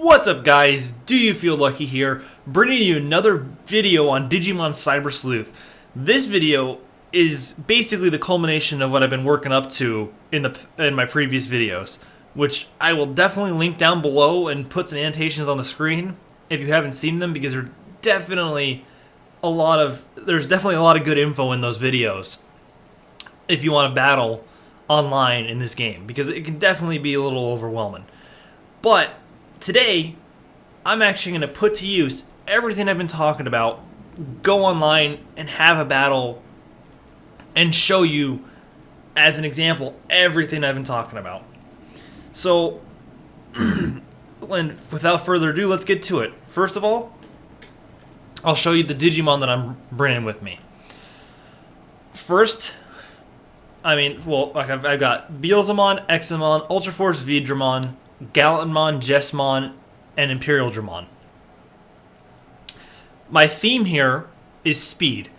What's up, guys? Do you feel lucky here? Bringing you another video on Digimon Cyber Sleuth. This video is basically the culmination of what I've been working up to in my previous videos, which I will definitely link down below and put some annotations on the screen if you haven't seen them, because there's definitely a lot of good info in those videos if you want to battle online in this game, because it can definitely be a little overwhelming. But today, I'm actually going to put to use everything I've been talking about, go online and have a battle, and show you, as an example, everything I've been talking about. So, and without further ado, let's get to it. First of all, I'll show you the Digimon that I'm bringing with me. First, I've got Beelzemon, Examon, Ultra Force Vidramon, Gallantmon, Jessmon, and Imperial Dramon. My theme here is speed.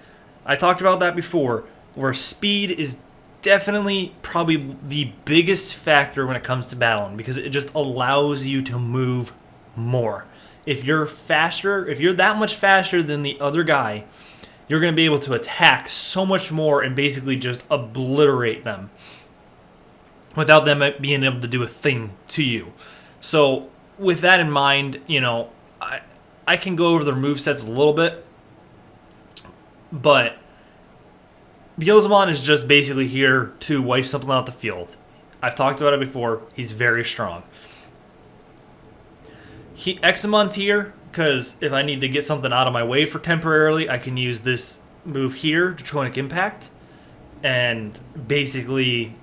I talked about that before, where speed is definitely probably the biggest factor when it comes to battling, because it just allows you to move more. If you're faster, if you're that much faster than the other guy, you're going to be able to attack so much more and basically just obliterate them without them being able to do a thing to you. So with that in mind, I can go over their movesets a little bit, but Beelzemon is just basically here to wipe something out the field. I've talked about it before. He's very strong. Examon's here because if I need to get something out of my way for temporarily, I can use this move here, Draconic Impact, and basically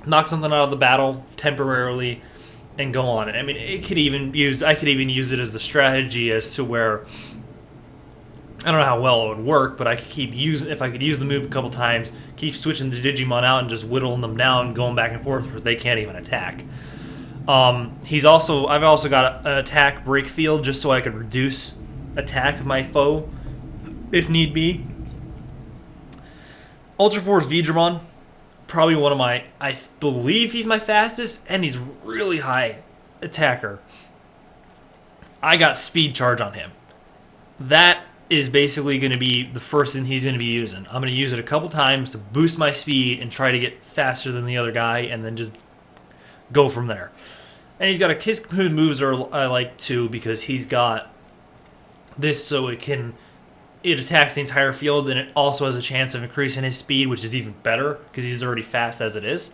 knock something out of the battle temporarily and go on it. I mean, I could even use it as a strategy as to where, I don't know how well it would work, but I could if I could use the move a couple times, keep switching the Digimon out and just whittling them down, going back and forth where they can't even attack. I've also got an attack break field just so I could reduce attack of my foe if need be. Ultra Force Vidramon, probably one of I believe he's my fastest, and he's really high attacker. I got speed charge on him. That is basically going to be the first thing he's going to be using. I'm going to use it a couple times to boost my speed and try to get faster than the other guy, and then just go from there. And he's got his moves I like too, because he's got this so it attacks the entire field, and it also has a chance of increasing his speed, which is even better because he's already fast as it is.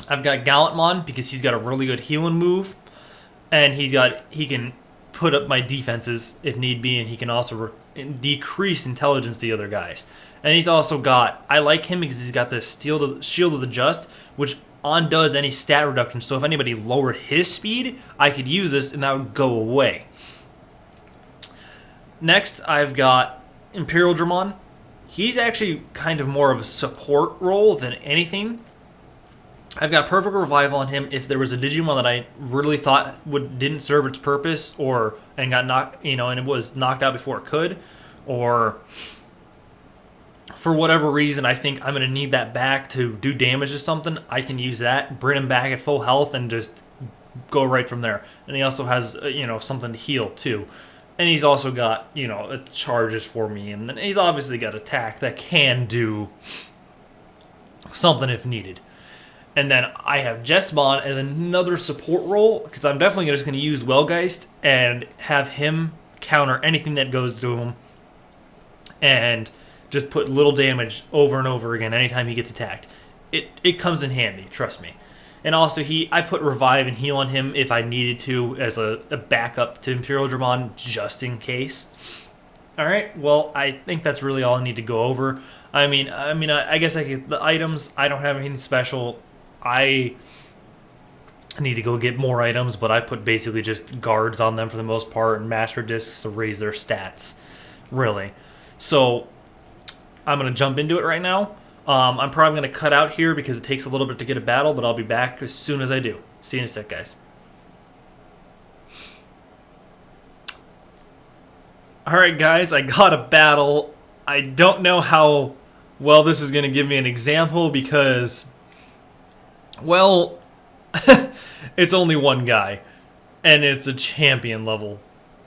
I've got Gallantmon because he's got a really good healing move, and he can put up my defenses if need be, and he can also decrease intelligence to the other guys. And he's also I like him because he's got this Shield of the Just, which undoes any stat reduction. So if anybody lowered his speed, I could use this and that would go away. Next, I've got Imperial Dramon. He's actually kind of more of a support role than anything. I've got Perfect Revival on him if there was a Digimon that I really thought didn't serve its purpose, and got knocked, and it was knocked out before it could, or for whatever reason I think I'm going to need that back to do damage to something. I can use that, bring him back at full health, and just go right from there. And he also has something to heal too. And he's also got, charges for me. And then he's obviously got attack that can do something if needed. And then I have Jessmon as another support role, because I'm definitely just going to use Wellgeist and have him counter anything that goes to him. And just put little damage over and over again anytime he gets attacked. It comes in handy, trust me. And also, I put Revive and Heal on him if I needed to as a backup to Imperial Dramon, just in case. Alright, well, I think that's really all I need to go over. I guess the items, I don't have anything special. I need to go get more items, but I put basically just guards on them for the most part, and Master Discs to raise their stats, really. So, I'm going to jump into it right now. I'm probably going to cut out here because it takes a little bit to get a battle, but I'll be back as soon as I do. See you in a sec, guys. Alright, guys, I got a battle. I don't know how well this is going to give me an example because, well, it's only one guy. And it's a champion level.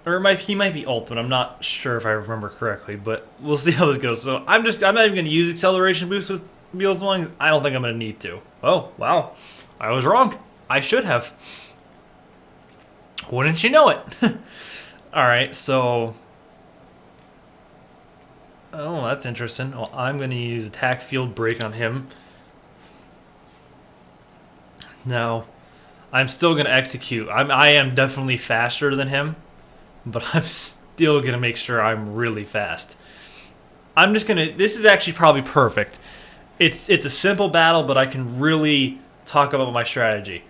Or he might be ultimate. I'm not sure if I remember correctly, but we'll see how this goes. So I'm not even going to use acceleration boost with Beelzebub. I don't think I'm going to need to. Oh, wow. I was wrong. I should have. Wouldn't you know it? Alright, so... Oh, that's interesting. Well, I'm going to use attack field break on him. Now, I'm still going to execute. I am definitely faster than him, but I'm still going to make sure I'm really fast. I'm just going to... This is actually probably perfect. It's a simple battle, but I can really talk about my strategy.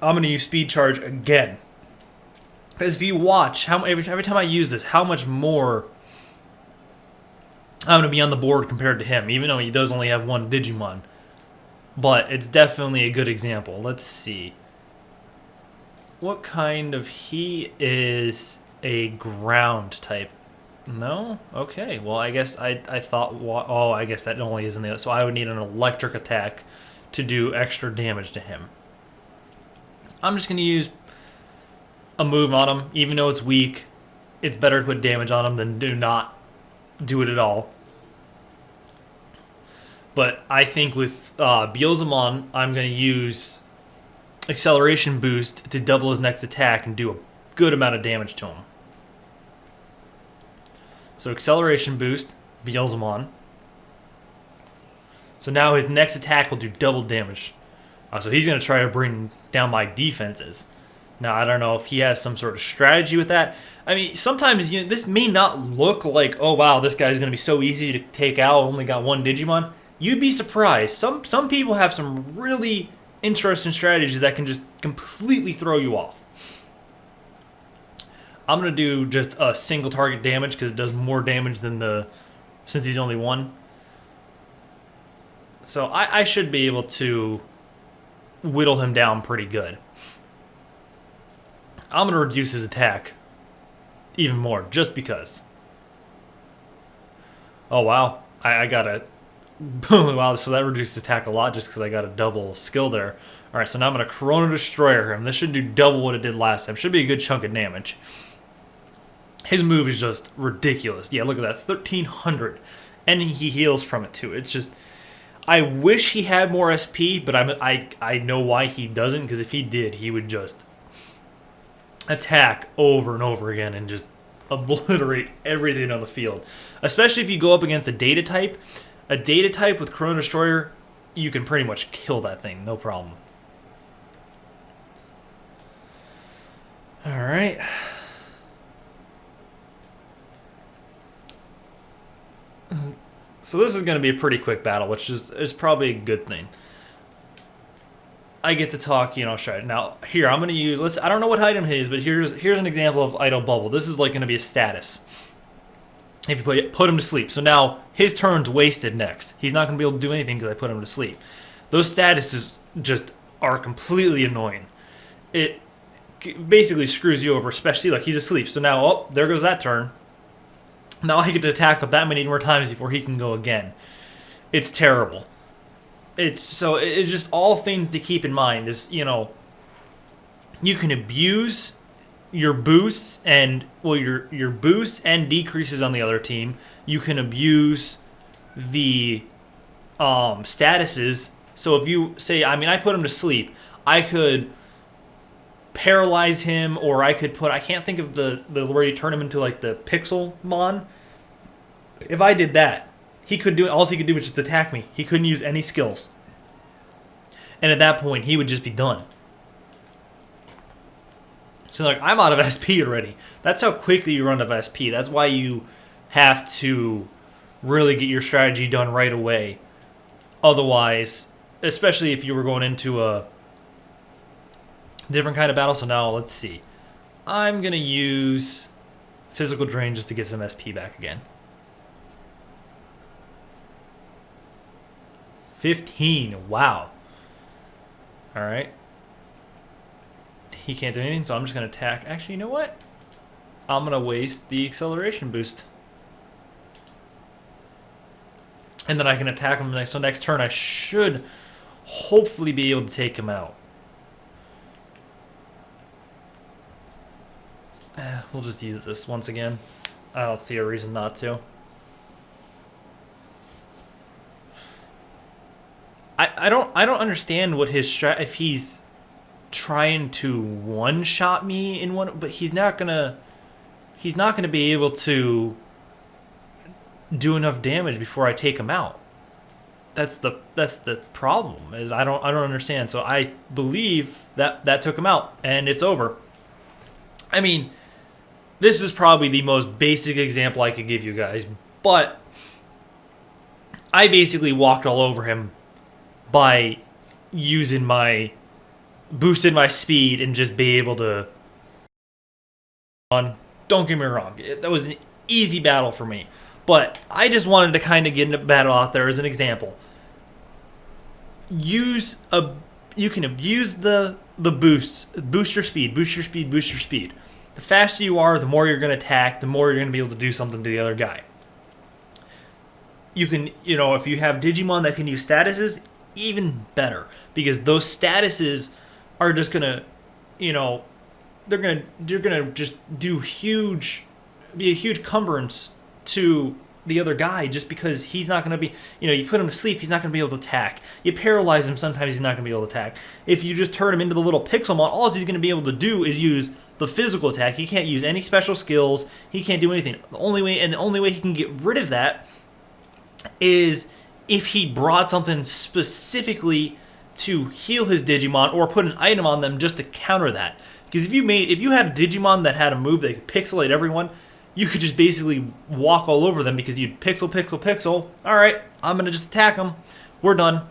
I'm going to use speed charge again. Because if you watch, every time I use this, how much more I'm going to be on the board compared to him, even though he does only have one Digimon. But it's definitely a good example. Let's see. What kind of... He is a ground type. No? Okay. Well, I guess I thought... Oh, I guess that only is in the... So I would need an electric attack to do extra damage to him. I'm just going to use a move on him. Even though it's weak, it's better to put damage on him than do not do it at all. But I think with Beelzebub, I'm going to use acceleration boost to double his next attack and do a good amount of damage to him. So acceleration boost, Beelzebub. So now his next attack will do double damage. So he's going to try to bring down my defenses. Now, I don't know if he has some sort of strategy with that. I mean, sometimes this may not look like, oh, wow, this guy's going to be so easy to take out, only got one Digimon. You'd be surprised. Some people have some really interesting strategies that can just completely throw you off. I'm going to do just a single target damage because it does more damage than since he's only one. So I should be able to whittle him down pretty good. I'm going to reduce his attack even more, just because. Oh, wow. I got a... Wow, so that reduced his attack a lot just because I got a double skill there. Alright, so now I'm going to Chrono Destroyer him. This should do double what it did last time. Should be a good chunk of damage. His move is just ridiculous. Yeah, look at that. 1,300. And he heals from it, too. It's just... I wish he had more SP, but I know why he doesn't, because if he did, he would just attack over and over again and just obliterate everything on the field. Especially if you go up against a data type. A data type with Chrono Destroyer, you can pretty much kill that thing, no problem. Alright. So this is going to be a pretty quick battle, which is probably a good thing. I get to talk, straight. Now, here, I'm going to use... I don't know what item he is, but here's an example of Idle Bubble. This is like going to be a status. If you put him to sleep. So now, his turn's wasted next. He's not going to be able to do anything because I put him to sleep. Those statuses just are completely annoying. It basically screws you over, especially like he's asleep. So now, oh, there goes that turn. Now I get to attack him that many more times before he can go again. It's terrible. It's just all things to keep in mind is, you can abuse your boosts and, well, your boosts and decreases on the other team. You can abuse the statuses. So if you say, I put him to sleep, I could paralyze him, or I could put... I can't think of the where you turn him into like the Pixelmon. If I did that, he could do... All he could do was just attack me. He couldn't use any skills. And at that point, he would just be done. So like, I'm out of SP already. That's how quickly you run out of SP. That's why you have to really get your strategy done right away. Otherwise, especially if you were going into a different kind of battle. So now, let's see. I'm going to use Physical Drain just to get some SP back again. 15. Wow. Alright. He can't do anything, so I'm just going to attack. Actually, you know what? I'm going to waste the acceleration boost. And then I can attack him next. So next turn, I should hopefully be able to take him out. We'll just use this once again. I don't see a reason not to. I don't understand what his if he's trying to one shot me in one, but he's not gonna be able to do enough damage before I take him out. That's the problem. Is I don't understand. So I believe that took him out and it's over. I mean, this is probably the most basic example I could give you guys, but I basically walked all over him by using boosted my speed and just be able to. Don't get me wrong, that was an easy battle for me, but I just wanted to kind of get a battle out there as an example. You can abuse the boosts, boost your speed. The faster you are, the more you're going to attack, the more you're going to be able to do something to the other guy. You can, if you have Digimon that can use statuses, even better, because those statuses are just gonna, they're gonna just be a huge cumbrance to the other guy, just because he's not gonna be, you put him to sleep, he's not gonna be able to attack. You paralyze him, sometimes he's not gonna be able to attack. If you just turn him into the little Pixelmon, all he's gonna be able to do is use the physical attack. He can't use any special skills. He can't do anything. The only way he can get rid of that is if he brought something specifically to heal his Digimon or put an item on them just to counter that. Because if you had a Digimon that had a move that could pixelate everyone, you could just basically walk all over them because you'd pixel. Alright, I'm going to just attack them. We're done.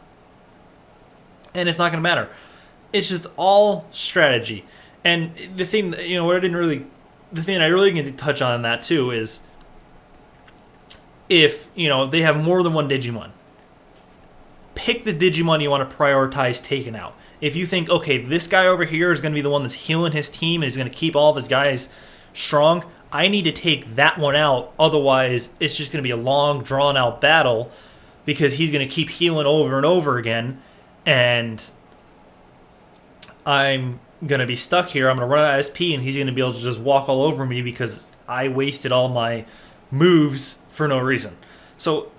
And it's not going to matter. It's just all strategy. And the thing, the thing I really need to touch on that too is if, they have more than one Digimon, pick the Digimon you want to prioritize taking out. If you think, okay, this guy over here is going to be the one that's healing his team and is going to keep all of his guys strong, I need to take that one out. Otherwise, it's just going to be a long, drawn-out battle because he's going to keep healing over and over again, and I'm going to be stuck here. I'm going to run out of SP, and he's going to be able to just walk all over me because I wasted all my moves for no reason. So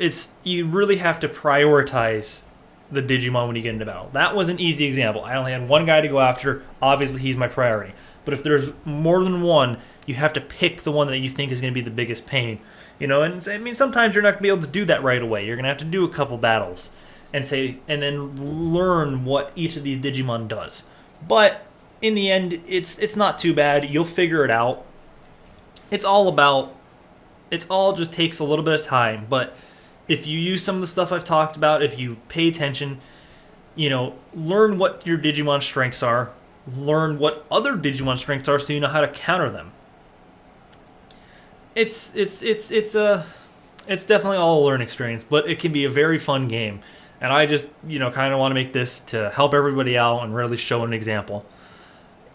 you really have to prioritize the Digimon when you get into battle. That was an easy example. I only had one guy to go after. Obviously, he's my priority. But if there's more than one, you have to pick the one that you think is going to be the biggest pain. And I mean, sometimes you're not going to be able to do that right away. You're going to have to do a couple battles and then learn what each of these Digimon does. But in the end, it's not too bad. You'll figure it out. It all just takes a little bit of time, but if you use some of the stuff I've talked about, if you pay attention, learn what your Digimon strengths are, learn what other Digimon strengths are so you know how to counter them. It's definitely all a learning experience, but it can be a very fun game. And I just, kind of want to make this to help everybody out and really show an example.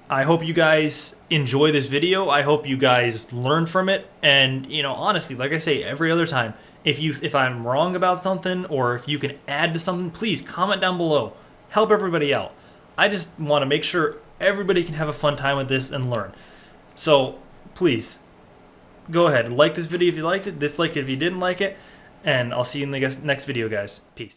I hope you guys enjoy this video. I hope you guys learn from it. And, honestly, like I say every other time, if I'm wrong about something or if you can add to something, please comment down below. Help everybody out. I just want to make sure everybody can have a fun time with this and learn. So, please, go ahead. Like this video if you liked it. Dislike it if you didn't like it. And I'll see you in the next video, guys. Peace.